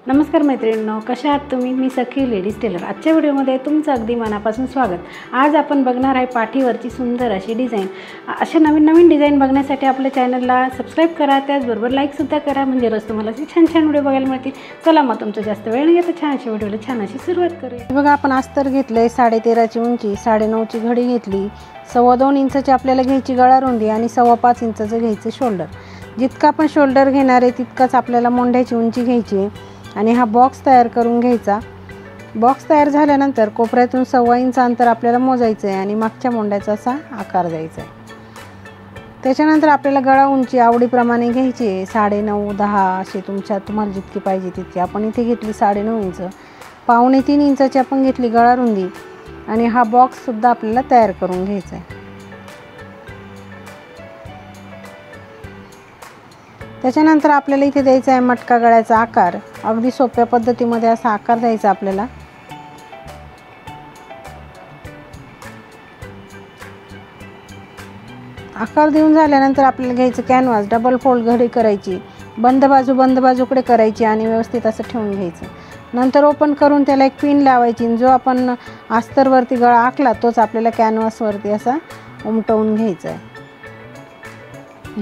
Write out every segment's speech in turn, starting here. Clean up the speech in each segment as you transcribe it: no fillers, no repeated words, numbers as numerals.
नमस्कार मैत्रिणींनो, कशा आहात तुम्ही? मी सखी लेडीज टेलर. आजच्या व्हिडिओमध्ये तुमचं अगदी मनापासून स्वागत. आज आपण बघणार आहे पाठीवरची सुंदर अशी डिझाईन. अशा नवीन डिझाईन बघण्यासाठी आपल्या चॅनलला सबस्क्राईब करा, त्याचबरोबर लाईकसुद्धा करा, म्हणजे रोज तुम्हाला असे छान व्हिडिओ बघायला मिळतील. चला मग तुमचं जास्त वेळ न घेता छान अशा व्हिडिओला छान अशी सुरुवात करूया. बघा, आपण अस्तर घेतलं आहे 13.5ची उंची, 9.5ची घडी घेतली, 2.25 इंचाची आपल्याला घ्यायची गळा रुंदी आणि 5.25 इंचाचं घ्यायचं शोल्डर. जितका आपण शोल्डर घेणार आहे तितकाच आपल्याला मोंढ्याची उंची घ्यायची आहे आणि हा बॉक्स तयार करून घ्यायचा. बॉक्स तयार झाल्यानंतर कोपऱ्यातून 1.25 इंच अंतर आपल्याला मोजायचं आहे आणि मागच्या मोंढ्याचा असा आकार द्यायचा आहे. त्याच्यानंतर आपल्याला गळा उंची आवडीप्रमाणे घ्यायची आहे, 9.5, 10 असे तुम्हाला जितकी पाहिजे तितकी. आपण इथे घेतली 9.5 इंच, 2.25 इंचाची आपण घेतली गळा रुंदी आणि हा बॉक्ससुद्धा आपल्याला तयार करून घ्यायचा आहे. त्याच्यानंतर आपल्याला इथे द्यायचा आहे मटका गळ्याचा आकार. अगदी सोप्या पद्धतीमध्ये असा आकार द्यायचा आपल्याला. आकार देऊन झाल्यानंतर आपल्याला घ्यायचं कॅनव्हास, डबल फोल्ड घडी करायची, बंद बाजूकडे करायची आणि व्यवस्थित असं ठेवून घ्यायचं. नंतर ओपन करून त्याला एक पिन लावायची. जो आपण अस्तरवरती गळा आखला तोच आपल्याला कॅनव्हासवरती असा उमटवून घ्यायचा आहे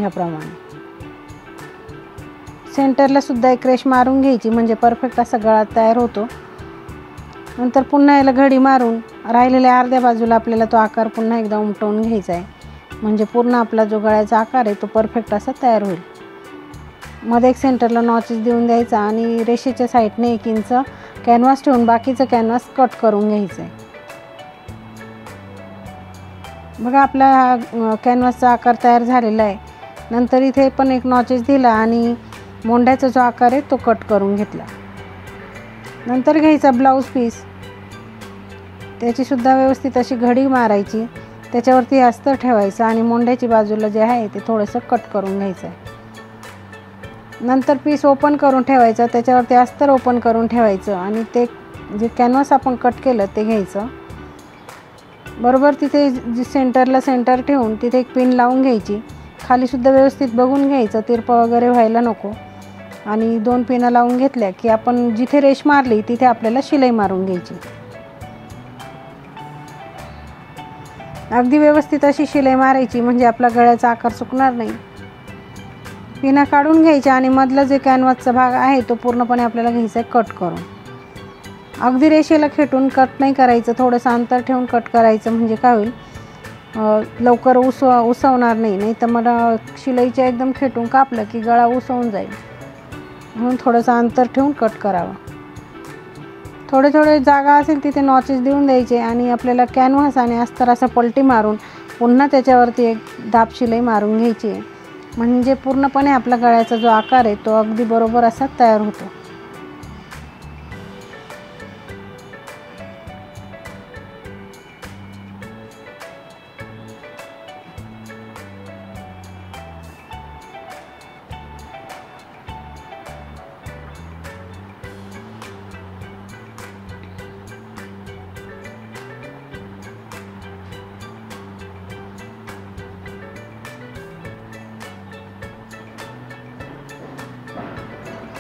याप्रमाणे. सेंटरला सुद्धा एक रेष मारून घ्यायची, म्हणजे परफेक्ट असा गळा तयार होतो. नंतर पुन्हा याला घडी मारून राहिलेल्या अर्ध्या बाजूला आपल्याला तो आकार पुन्हा एकदा उमटवून घ्यायचा आहे, म्हणजे पूर्ण आपला जो गळ्याचा आकार आहे तो परफेक्ट असा तयार होईल. मध्ये एक सेंटरला नॉचेस देऊन द्यायचा आणि रेषेच्या साईडने 1 इंच कॅनव्हास ठेवून बाकीचं कॅनव्हास कट करून घ्यायचं आहे. बघा, आपला हा कॅनव्हासचा आकार तयार झालेला आहे. नंतर इथे पण एक नॉचेस दिला आणि मोंढ्याचा जो आकार आहे तो कट करून घेतला. नंतर घ्यायचा ब्लाऊज पीस, त्याचीसुद्धा व्यवस्थित अशी घडी मारायची, त्याच्यावरती अस्तर ठेवायचं आणि मोंढ्याची बाजूला जे आहे ते थोडंसं कट करून घ्यायचं आहे. नंतर पीस ओपन करून ठेवायचं, त्याच्यावरती अस्तर ओपन करून ठेवायचं आणि ते जे कॅनव्हास आपण कट केलं ते घ्यायचं. बरोबर तिथे सेंटर ठेवून तिथे एक पिन लावून घ्यायची. खालीसुद्धा व्यवस्थित बघून घ्यायचं, तिरपं वगैरे व्हायला नको. आणि 2 पिनं लावून घेतल्या की आपण जिथे रेष मारली तिथे आपल्याला शिलाई मारून घ्यायची. अगदी व्यवस्थित अशी शिलाई मारायची, म्हणजे आपला गळ्याचा आकार चुकणार नाही. पिना काढून घ्यायच्या आणि मधला जे कॅनव्हासचा भाग आहे तो पूर्णपणे आपल्याला घ्यायचा आहे कट करून. अगदी रेषेला खेटून कट नाही करायचं, थोडंसं अंतर ठेवून कट करायचं, म्हणजे काय होईल, लवकर उसवणार नाही तर मला शिलाईच्या एकदम खेटून कापलं की गळा उसवून जाईल. म्हणून थोडंसं अंतर ठेवून कट करावं. थोडे जागा असेल तिथे नॉचेस देऊन द्यायचे आणि आपल्याला कॅनव्हास आणि अस्तर असं पलटी मारून पुन्हा त्याच्यावरती एक दाब शिलाई मारून घ्यायची, म्हणजे पूर्णपणे आपला गळ्याचा जो आकार आहे तो अगदी बरोबर असा तयार होतो.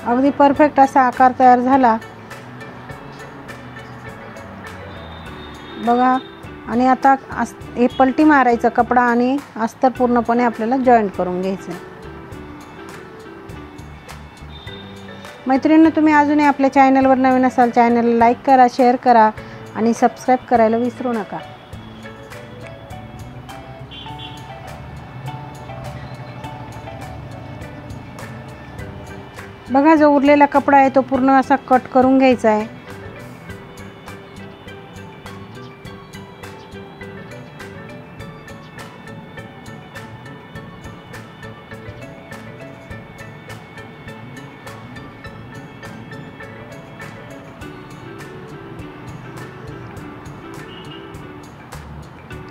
अगदी परफेक्ट असा आकार तयार झाला बघा. आणि आता हे पलटी मारायचं कपडा आणि अस्तर पूर्णपणे आपल्याला जॉईंट करून घ्यायचं. मैत्रिणींनो, तुम्ही अजूनही आपल्या चॅनलवर नवीन असाल चॅनलला लाईक करा, शेअर करा आणि सबस्क्राईब करायला विसरू नका. बघा, जो उरलेला कपडा आहे तो पूर्ण असा कट करून घ्यायचा आहे.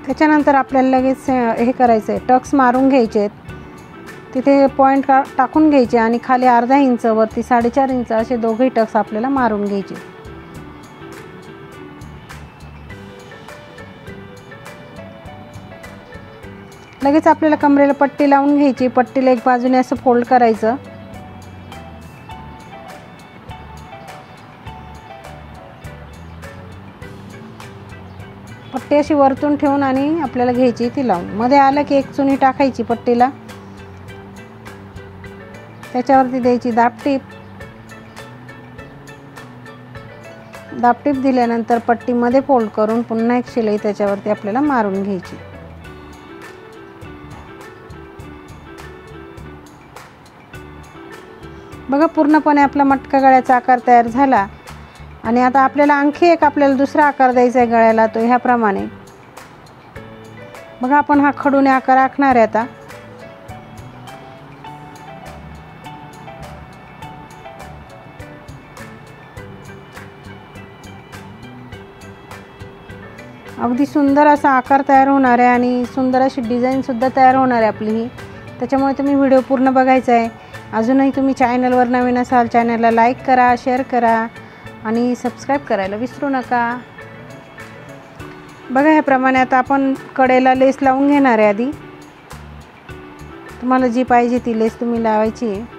त्याच्यानंतर आपल्याला लगेच हे करायचं आहे, टक्स मारून घ्यायचे आहेत. तिथे पॉईंट टाकून घ्यायचे आणि खाली अर्धा इंच वरती 4.5 इंच असे दोघेही टक्स आपल्याला मारून घ्यायचे. लगेच आपल्याला कमरेला पट्टी लावून घ्यायची. पट्टीला एक बाजूने असं फोल्ड करायचं पट्टी अशी वरतून ठेवून आणि आपल्याला घ्यायची ती लावून. मध्ये आलं की एक चुनी टाकायची पट्टीला, त्याच्यावरती द्यायची दाबटीप. दाबटीप दिल्यानंतर पट्टीमध्ये फोल्ड करून पुन्हा एक शिलाई त्याच्यावरती आपल्याला मारून घ्यायची. बघा पूर्णपणे आपला मटका गळ्याचा आकार तयार झाला. आणि आता आपल्याला आणखी एक आपल्याला दुसरा आकार द्यायचा आहे गळ्याला, तो ह्याप्रमाणे. बघा आपण हा खडूने आकार आखणार आहे आता. अगदी सुंदर असा आकार तयार होणार आहे आणि सुंदर अशी डिझाईनसुद्धा तयार होणार आहे आपली ही. त्याच्यामुळे तुम्ही व्हिडिओ पूर्ण बघायचा आहे. अजूनही तुम्ही चॅनलवर नवीन असाल, चॅनलला लाईक करा, शेअर करा आणि सबस्क्राईब करायला विसरू नका. बघा ह्याप्रमाणे आता आपण कडेला लेस लावून घेणार आहे. आधी तुम्हाला जी पाहिजे ती लेस तुम्ही लावायची आहे.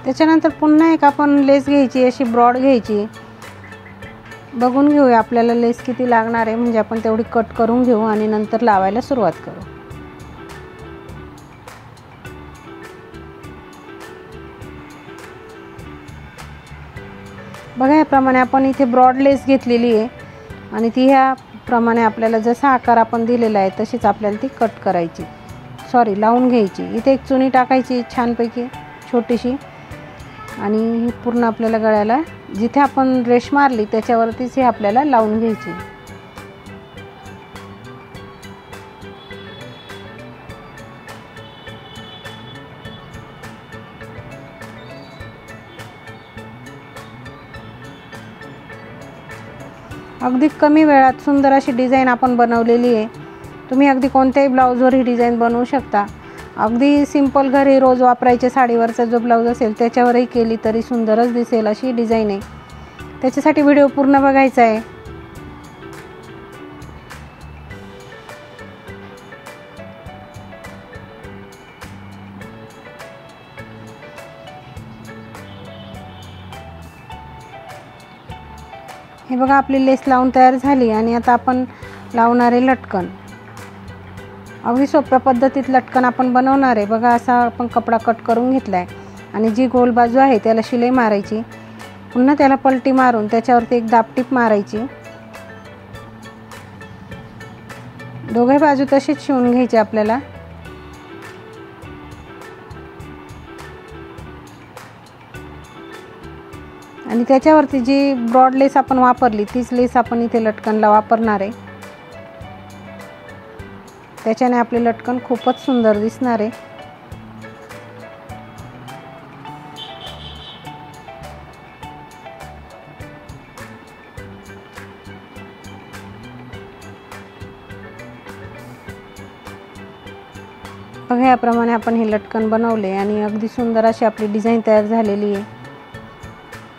त्याच्यानंतर पुन्हा एक आपण लेस घ्यायची, अशी ब्रॉड घ्यायची. बघून घेऊया आपल्याला लेस किती लागणार आहे, म्हणजे आपण तेवढी कट करून घेऊ आणि नंतर लावायला सुरुवात करू. बघा याप्रमाणे आपण इथे ब्रॉड लेस घेतलेली आहे आणि ती ह्याप्रमाणे आपल्याला जसा आकार आपण दिलेला आहे तशीच आपल्याला ती कट करायची, लावून घ्यायची. इथे एक चुनी टाकायची छानपैकी छोटीशी आणि ही पूर्ण आपल्याला गळ्याला जिथे आपण रेष मारली त्याच्यावरतीच ही आपल्याला लावून घ्यायची. अगदी कमी वेळात सुंदर अशी डिझाईन आपण बनवलेली आहे. तुम्ही अगदी कोणत्याही ब्लाऊजवर ही डिझाईन बनवू शकता. अगदी सिंपल घरी रोज वापरायचे साडीवरचा जो ब्लाऊज असेल त्याच्यावरही केली तरी सुंदरच दिसेल अशी डिझाईन आहे. त्याच्यासाठी व्हिडिओ पूर्ण बघायचा आहे. हे बघा आपली लेस लावून तयार झाली आणि आता आपण लावणारे लटकन. अगदी सोप्या पद्धतीत लटकन आपण बनवणार आहे. बघा असा आपण कपडा कट करून घेतला आहे आणि जी गोल बाजू आहे त्याला शिलाई मारायची. पुन्हा त्याला पलटी मारून त्याच्यावरती एक दाबटीप मारायची. दोघे बाजू तशीच शिवून घ्यायची आपल्याला. आणि त्याच्यावरती जी ब्रॉड लेस आपण वापरली तीच लेस आपण इथे लटकनला वापरणार आहे. त्याच्याने आपले लटकन खूपच सुंदर दिसणार आहे. बघा याप्रमाणे आपण हे लटकन बनवले आणि अगदी सुंदर अशी आपली डिझाईन तयार झालेली आहे.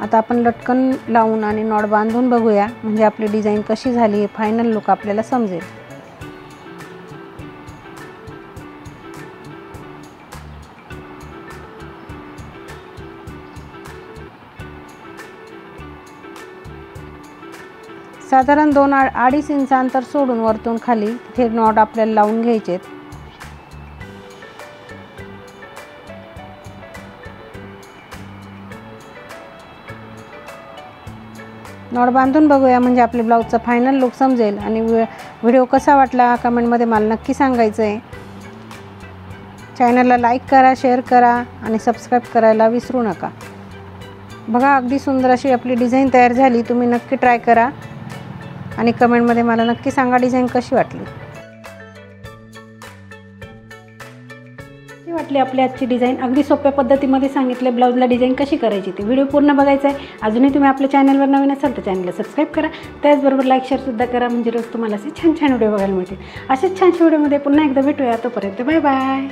आता आपण लटकन लावून आणि नॉट बांधून बघूया, म्हणजे आपली डिझाईन कशी झाली आहे फायनल लुक आपल्याला समजेल. साधारण 2-2.5 इंच अंतर सोडून वरतून खाली तिथे नॉट आपल्याला लावून घ्यायचे. नॉट बांधून बघूया म्हणजे आपल्या ब्लाऊजचा फायनल लुक समजेल. आणि व्हिडिओ कसा वाटला कमेंटमध्ये मला नक्की सांगायचं आहे. चॅनलला लाईक करा, शेअर करा आणि सबस्क्राईब करायला विसरू नका. बघा अगदी सुंदर अशी आपली डिझाईन तयार झाली. तुम्ही नक्की ट्राय करा आणि कमेंटमध्ये मला नक्की सांगा डिझाईन कशी वाटली. असली आपली आजची डिझाईन. अगदी सोप्या पद्धतीमध्ये सांगितले ब्लाऊजला डिझाईन कशी करायची ती. व्हिडिओ पूर्ण बघायचा आहे. अजूनही तुम्ही आपल्या चॅनलवर नवीन असाल तर चॅनलला सबस्क्राईब करा. त्याचबरोबर लाईक शेअरसुद्धा करा, म्हणजे रोज तुम्हाला असे छान छान व्हिडिओ बघायला मिळतील. असेच छानशा व्हिडिओमध्ये पुन्हा एकदा भेटूया. तोपर्यंत बाय बाय.